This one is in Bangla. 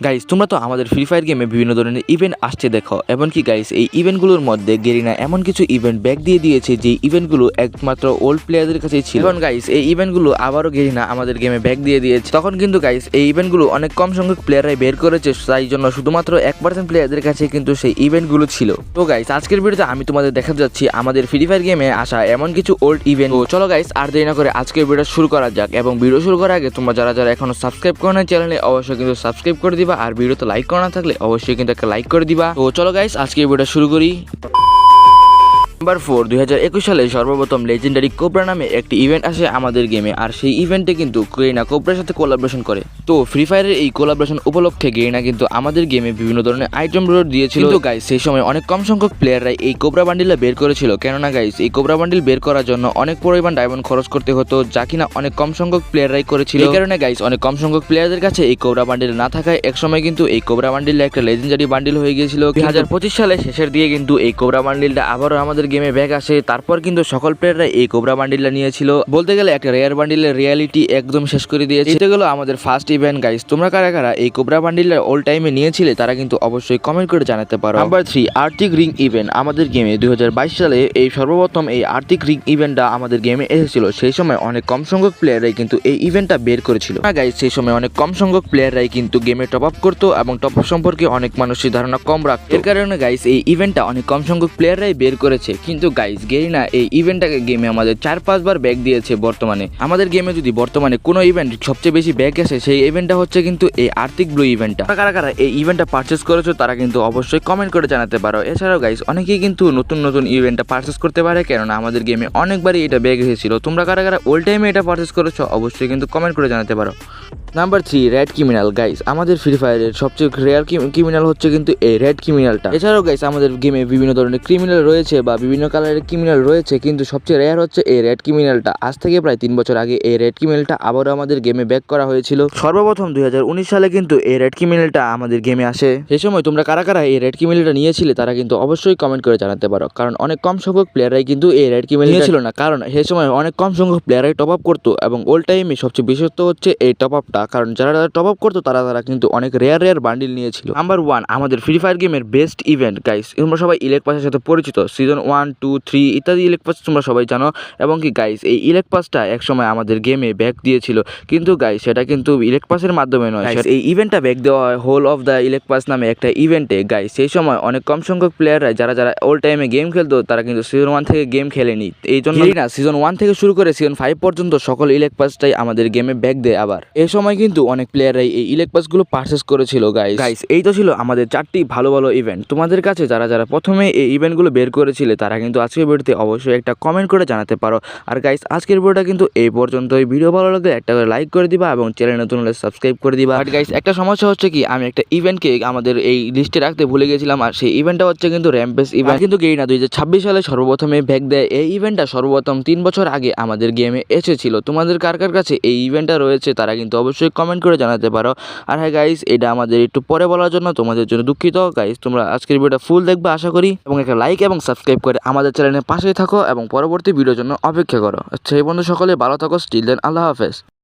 গাইস তোমরা তো আমাদের ফ্রি ফায়ার গেমে বিভিন্ন ধরনের ইভেন্ট আসছে দেখো, এমনকি গাইস এই ইভেন্টগুলোর মধ্যে গেরিনা এমন কিছু ইভেন্ট ব্যাক দিয়ে দিয়েছে যে ইভেন্টগুলো একমাত্র ওল্ড প্লেয়ারদের কাছেই ছিল। এখন গাইস এই ইভেন্টগুলো আবারও গেরিনা আমাদের গেমে ব্যাক দিয়ে দিয়েছে। তখন কিন্তু গাইস এই ইভেন্টগুলো অনেক কম সংখ্যক প্লেয়াররাই বের করেছে, তাই জন্য শুধুমাত্র 1% প্লেয়ারদের কাছে কিন্তু সেই ইভেন্টগুলো ছিল। তো গাইস আজকের ভিডিওতে আমি তোমাদের দেখাতে যাচ্ছি আমাদের ফ্রি ফায়ার গেমে আসা এমন কিছু ওল্ড ইভেন্ট। তো চলো গাইস আর দেরি না করে আজকের ভিডিও শুরু করা যাক, এবং ভিডিও শুরু করার আগে তোমরা যারা যারা এখনো সাবস্ক্রাইব করো না চ্যানেলে অবশ্যই কিন্তু সাবস্ক্রাইব করে দিবা, আর ভিডিওতে লাইক করা না থাকলে অবশ্যই কিন্তু একটা লাইক করে দিবা। তো চলো গাইস আজকে ভিডিওটা শুরু করি। নাম্বার 4 2021 সালে সর্বপ্রথম লেজেন্ডারি কোবরা নামে একটি ইভেন্ট আসে আমাদের গেমে, আর সেই ইভেন্টে কিন্তু গেরিনা কোবরার সাথে কোলাবোরেশন করে। তো ফ্রি ফায়ারের এই কোলাবোরেশন উপলক্ষে গেরিনা কিন্তু আমাদের গেমে বিভিন্ন ধরনের আইটেম রোড দিয়েছিল। কিন্তু গাইস সেই সময় অনেক কম সংখ্যক প্লেয়াররাই এই কোবরা বান্ডিলটা বের করেছিল, কেননা গাইস এই কোবরা বান্ডিল বের করার জন্য অনেক পরিমাণ ডায়মন্ড খরচ করতে হতো, যা কিনা অনেক কম সংখ্যক প্লেয়াররাই করেছিল। এই কারণে গাইস অনেক কম সংখ্যক প্লেয়ারদের কাছে এই কোবরা বান্ডিল না থাকায় একসময় কিন্তু এই কোবরা বান্ডিলটা একটা লেজেন্ডারি বান্ডিল হয়ে গিয়েছিল। 2025 সালে শেষের দিকে কিন্তু এই কোবরা বান্ডিলটা আবারও আমাদের গেমে ব্যাক আসে। তারপর কিন্তু সকল প্লেয়াররা এই কোবরা বান্ডিলটা নিয়েছিল। বলতে গেলে একটা রেয়ার বান্ডিলের রিয়ালিটি একদম শেষ করে দিয়েছে। এটা গেল আমাদের ফার্স্ট ইভেন্ট। গাইস তোমরা কারা কারা এই কোবরা বান্ডিলটা অল টাইমে নিয়েছিলে তারা কিন্তু অবশ্যই কমেন্ট করে জানাতে পারো। নাম্বার 3 আর্টিক রিং ইভেন্ট আমাদের গেমে 2022 সালে এই সর্বপ্রথম এই আর্টিক রিং ইভেন্টটা আমাদের গেমে এসেছিল। সেই সময় অনেক কম সংখ্যক প্লেয়াররাই কিন্তু এই ইভেন্টটা বের করেছিল। না গাইস সেই সময় অনেক কম সংখ্যক প্লেয়াররাই কিন্তু গেমে টপ আপ করতো, এবং টপ আপ সম্পর্কে অনেক মানুষের ধারণা কম রাখতো। এর কারণে গাইস এই ইভেন্টটা অনেক কম সংখ্যক প্লেয়াররাই বের করেছে। কিন্তু গাইস গেরিনা এই ইভেন্টটাকে গেমে আমাদের 4-5 বার ব্যাক দিয়েছে। বর্তমানে আমাদের গেমে যদি বর্তমানে কোনো ইভেন্ট সবচেয়ে বেশি ব্যাক আসে সেই ইভেন্টটা হচ্ছে কিন্তু এই আর্টিক ব্লু ইভেন্টটা। কারা কারা এই ইভেন্টটা পারচেস করেছো তারা কিন্তু অবশ্যই কমেন্ট করে জানাতে পারো। এছাড়াও গাইস অনেকেই কিন্তু নতুন নতুন ইভেন্টটা পারচেস করতে পারে, কেননা আমাদের গেমে অনেকবারই এটা ব্যাক এসেছিল। তোমরা কারা কারা ওল্ড টাইমে এটা পারচেস করেছো অবশ্যই কিন্তু কমেন্ট করে জানাতে পারো। Number 3 red criminal. গাইস আমাদের ফ্রি ফায়ারের সবচেয়ে রেয়ার ক্রিমিনাল হচ্ছে কিন্তু এই রেড ক্রিমিনালটা। এছাড়াও গাইস আমাদের গেমে বিভিন্ন ধরনের ক্রিমিনাল রয়েছে বা বিভিন্ন কালারের ক্রিমিনাল রয়েছে, কিন্তু সবচেয়ে রেয়ার হচ্ছে এই রেড ক্রিমিনালটা। আজ থেকে প্রায় 3 বছর আগে এই রেড ক্রিমিনালটা আবারও আমাদের গেমে ব্যাক করা হয়েছিল। সর্বপ্রথম 2019 সালে কিন্তু এই রেড ক্রিমিনালটা আমাদের গেমে আসে। সেই সময় তোমরা কারা কারা এই রেড ক্রিমিনালটা নিয়েছিলে তারা কিন্তু অবশ্যই কমেন্ট করে জানাতে পারো, কারণ অনেক কম সংখ্যক প্লেয়াররাই কিন্তু এই রেড ক্রিমিনাল নিয়েছিল না, কারণ সেই সময় অনেক কম সংখ্যক প্লেয়াররাই টপ আপ করতো, এবং ওল্ড টাইমে সবচেয়ে বিশেষত্ব হচ্ছে এই টপ আপটা, কারণ যারা টপ আপ করতো তারা কিন্তু অনেক রেয়ার বান্ডিল নিয়েছিল। নাম্বার 1 আমাদের ফ্রি ফায়ার গেমের বেস্ট ইভেন্ট। গাইস তোমরা সবাই ইলেক পাসের সাথে পরিচিত, সিজন 1, 2, 3 ইত্যাদি ইলেক পাস তোমরা সবাই জানো। এবং কি গাইস এই ইলেক পাসটা একসময় আমাদের গেমে ব্যাক দিয়েছিল, কিন্তু গাইস সেটা কিন্তু ইলেক পাসের মাধ্যমে নয়। এই ইভেন্টটা ব্যাক দেওয়া হয় হোল অফ দ্য ইলেক পাস নামে একটা ইভেন্টে। গাইস সেই সময় অনেক কম সংখ্যক প্লেয়াররা যারা যারা ওল্ড টাইমে গেম খেলতো তারা কিন্তু সিজন 1 থেকে গেম খেলেনি। এই জন্য না সিজন 1 থেকে শুরু করে সিজন 5 পর্যন্ত সকল ইলেক পাসটাই আমাদের গেমে ব্যাক দেয়। আবার এই সময় কিন্তু অনেক প্লেয়াররাই এই ইলেক পাসগুলো পারচেস করেছিল। গাইস এই তো ছিল আমাদের 4টি ভালো ভালো ইভেন্ট। তোমাদের কাছে যারা যারা প্রথমে এই ইভেন্টগুলো বের করেছিলে তারা কিন্তু আজকের ভিডিওতে অবশ্যই একটা কমেন্ট করে জানাতে পারো। আর গাইস আজকের ভিডিওটা কিন্তু এই পর্যন্তই। ভিডিও ভালো লাগলে একটা করে লাইক করে দিবা, এবং চ্যানেল নতুন হলে সাবস্ক্রাইব করে দিবা। বাট গাইস একটা সমস্যা হচ্ছে কি, আমি একটা ইভেন্টকে আমাদের এই লিস্টে রাখতে ভুলে গেছিলাম, আর সেই ইভেন্টটা হচ্ছে কিন্তু র্যাম্পেজ ইভেন্ট। কিন্তু গেরিনা 2026 সালে সর্বপ্রথমে ব্যাক দেয়। এই ইভেন্টটা সর্বপ্রথম 3 বছর আগে আমাদের গেমে এসেছিল। তোমাদের কার কার কাছে এই ইভেন্টটা রয়েছে তারা কিন্তু অবশ্যই কমেন্ট করে জানাতে পারো। আর হ্যাঁ গাইস এটা আমাদের একটু পরে বলার জন্য তোমাদের জন্য দুঃখিত। গাইস তোমরা আজকের ভিডিওটা ফুল দেখবে আশা করি, এবং একটা লাইক এবং সাবস্ক্রাইব করে আমাদের চ্যানেলের পাশেই থাকো, এবং পরবর্তী ভিডিওর জন্য অপেক্ষা করো। সেই বন্ধু সকলে ভালো থাকো। স্টিল দেন আল্লাহ হাফেজ।